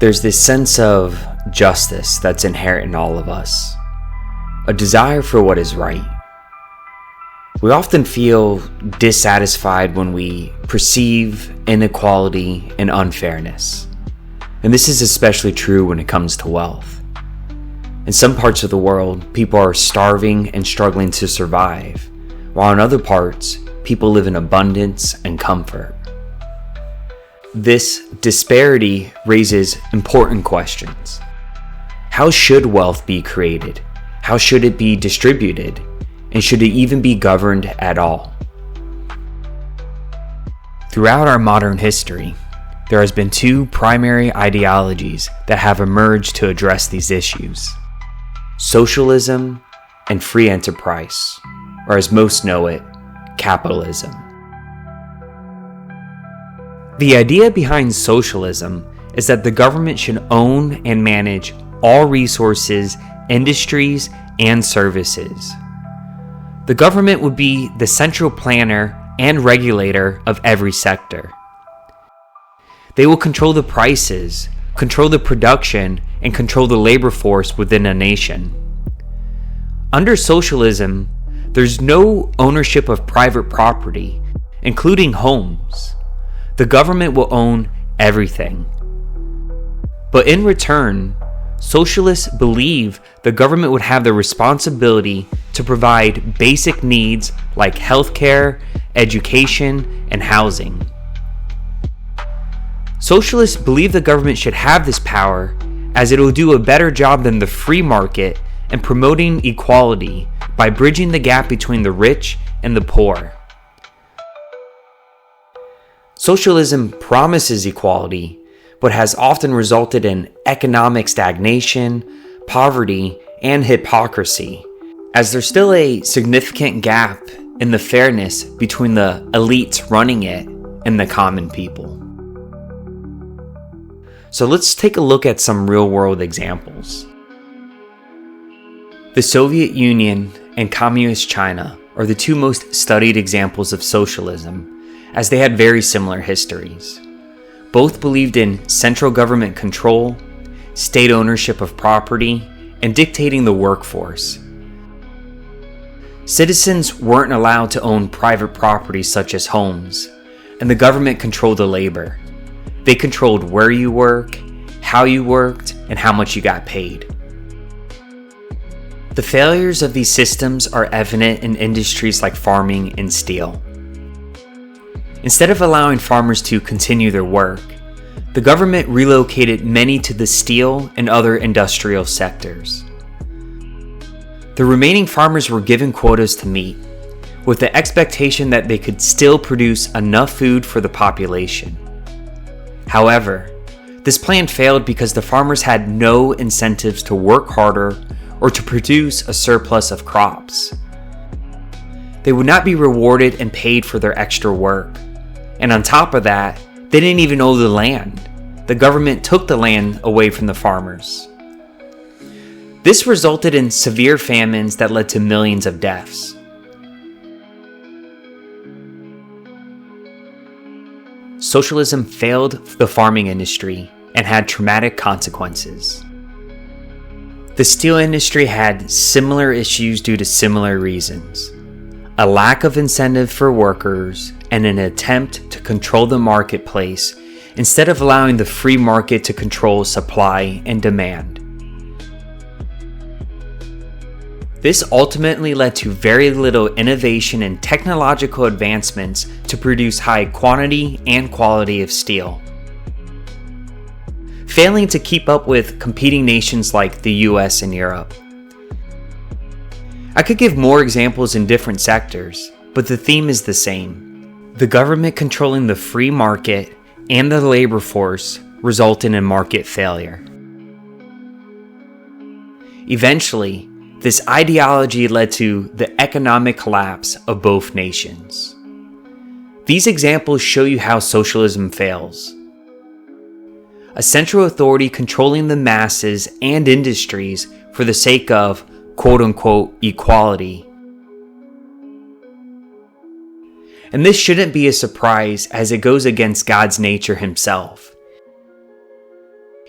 There's this sense of justice that's inherent in all of us, a desire for what is right. We often feel dissatisfied when we perceive inequality and unfairness, and this is especially true when it comes to wealth. In some parts of the world, people are starving and struggling to survive, while in other parts, people live in abundance and comfort. This disparity raises important questions. How should wealth be created? How should it be distributed? And should it even be governed at all? Throughout our modern history, there has been two primary ideologies that have emerged to address these issues: socialism and free enterprise, or as most know it, capitalism. The idea behind socialism is that the government should own and manage all resources, industries, and services. The government would be the central planner and regulator of every sector. They will control the prices, control the production, and control the labor force within a nation. Under socialism, there's no ownership of private property, including homes. The government will own everything. But in return, socialists believe the government would have the responsibility to provide basic needs like healthcare, education, and housing. Socialists believe the government should have this power as it will do a better job than the free market in promoting equality by bridging the gap between the rich and the poor. Socialism promises equality, but has often resulted in economic stagnation, poverty, and hypocrisy, as there's still a significant gap in the fairness between the elites running it and the common people. So let's take a look at some real-world examples. The Soviet Union and Communist China are the two most studied examples of socialism, as they had very similar histories. Both believed in central government control, state ownership of property, and dictating the workforce. Citizens weren't allowed to own private property such as homes, and the government controlled the labor. They controlled where you work, how you worked, and how much you got paid. The failures of these systems are evident in industries like farming and steel. Instead of allowing farmers to continue their work, the government relocated many to the steel and other industrial sectors. The remaining farmers were given quotas to meet, with the expectation that they could still produce enough food for the population. However, this plan failed because the farmers had no incentives to work harder or to produce a surplus of crops. They would not be rewarded and paid for their extra work. And on top of that, they didn't even own the land. The government took the land away from the farmers. This resulted in severe famines that led to millions of deaths. Socialism failed the farming industry and had traumatic consequences. The steel industry had similar issues due to similar reasons: a lack of incentive for workers and an attempt to control the marketplace instead of allowing the free market to control supply and demand. This ultimately led to very little innovation and technological advancements to produce high quantity and quality of steel, failing to keep up with competing nations like the US and Europe. I could give more examples in different sectors, but the theme is the same. The government controlling the free market and the labor force resulted in market failure. Eventually, this ideology led to the economic collapse of both nations. These examples show you how socialism fails. A central authority controlling the masses and industries for the sake of quote-unquote equality. And this shouldn't be a surprise, as it goes against God's nature himself.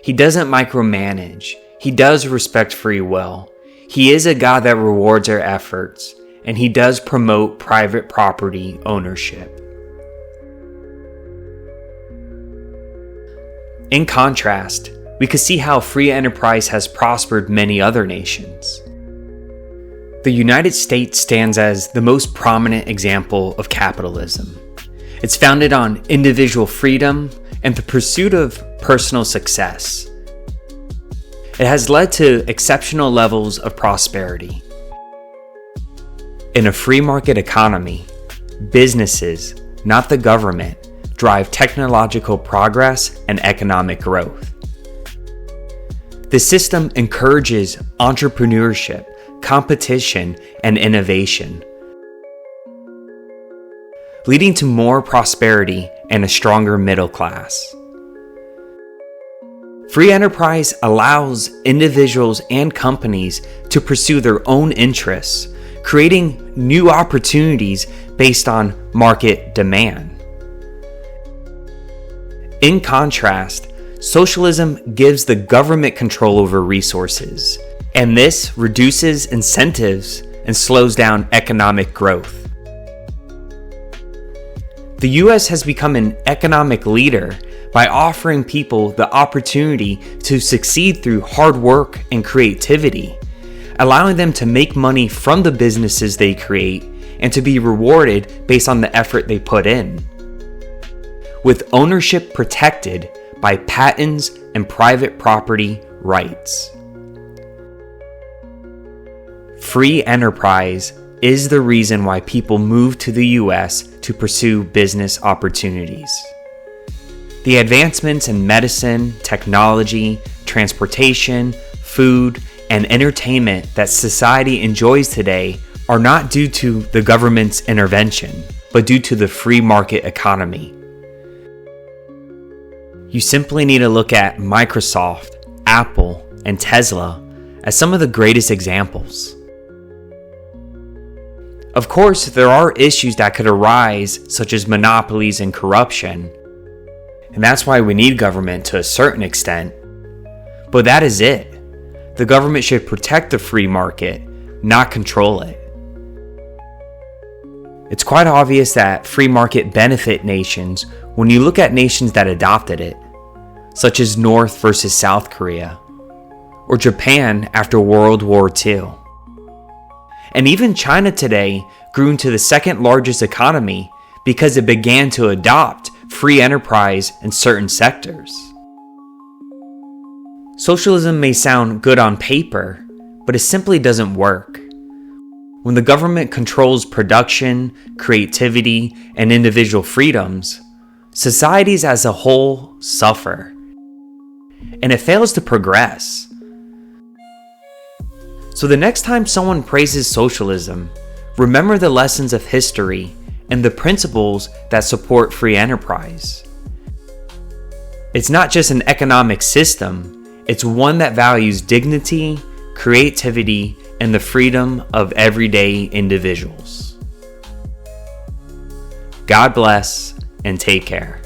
He doesn't micromanage. He does respect free will. He is a God that rewards our efforts, and he does promote private property ownership. In contrast, we could see how free enterprise has prospered many other nations. The United States stands as the most prominent example of capitalism. It's founded on individual freedom and the pursuit of personal success. It has led to exceptional levels of prosperity. In a free market economy, businesses, not the government, drive technological progress and economic growth. The system encourages entrepreneurship, competition, and innovation, leading to more prosperity and a stronger middle class. Free enterprise allows individuals and companies to pursue their own interests, creating new opportunities based on market demand. In contrast, socialism gives the government control over resources, and this reduces incentives and slows down economic growth. The US has become an economic leader by offering people the opportunity to succeed through hard work and creativity, allowing them to make money from the businesses they create and to be rewarded based on the effort they put in. With ownership protected by patents and private property rights. Free enterprise is the reason why people move to the US to pursue business opportunities. The advancements in medicine, technology, transportation, food, and entertainment that society enjoys today are not due to the government's intervention, but due to the free market economy. You simply need to look at Microsoft, Apple, and Tesla as some of the greatest examples. Of course, there are issues that could arise, such as monopolies and corruption, and that's why we need government to a certain extent. But that is it. The government should protect the free market, not control it. It's quite obvious that free market benefit nations when you look at nations that adopted it, such as North versus South Korea, or Japan after World War II. And even China today grew into the second largest economy because it began to adopt free enterprise in certain sectors. Socialism may sound good on paper, but it simply doesn't work. When the government controls production, creativity, and individual freedoms, societies as a whole suffer, and it fails to progress. So the next time someone praises socialism, remember the lessons of history and the principles that support free enterprise. It's not just an economic system, it's one that values dignity, creativity, and the freedom of everyday individuals. God bless and take care.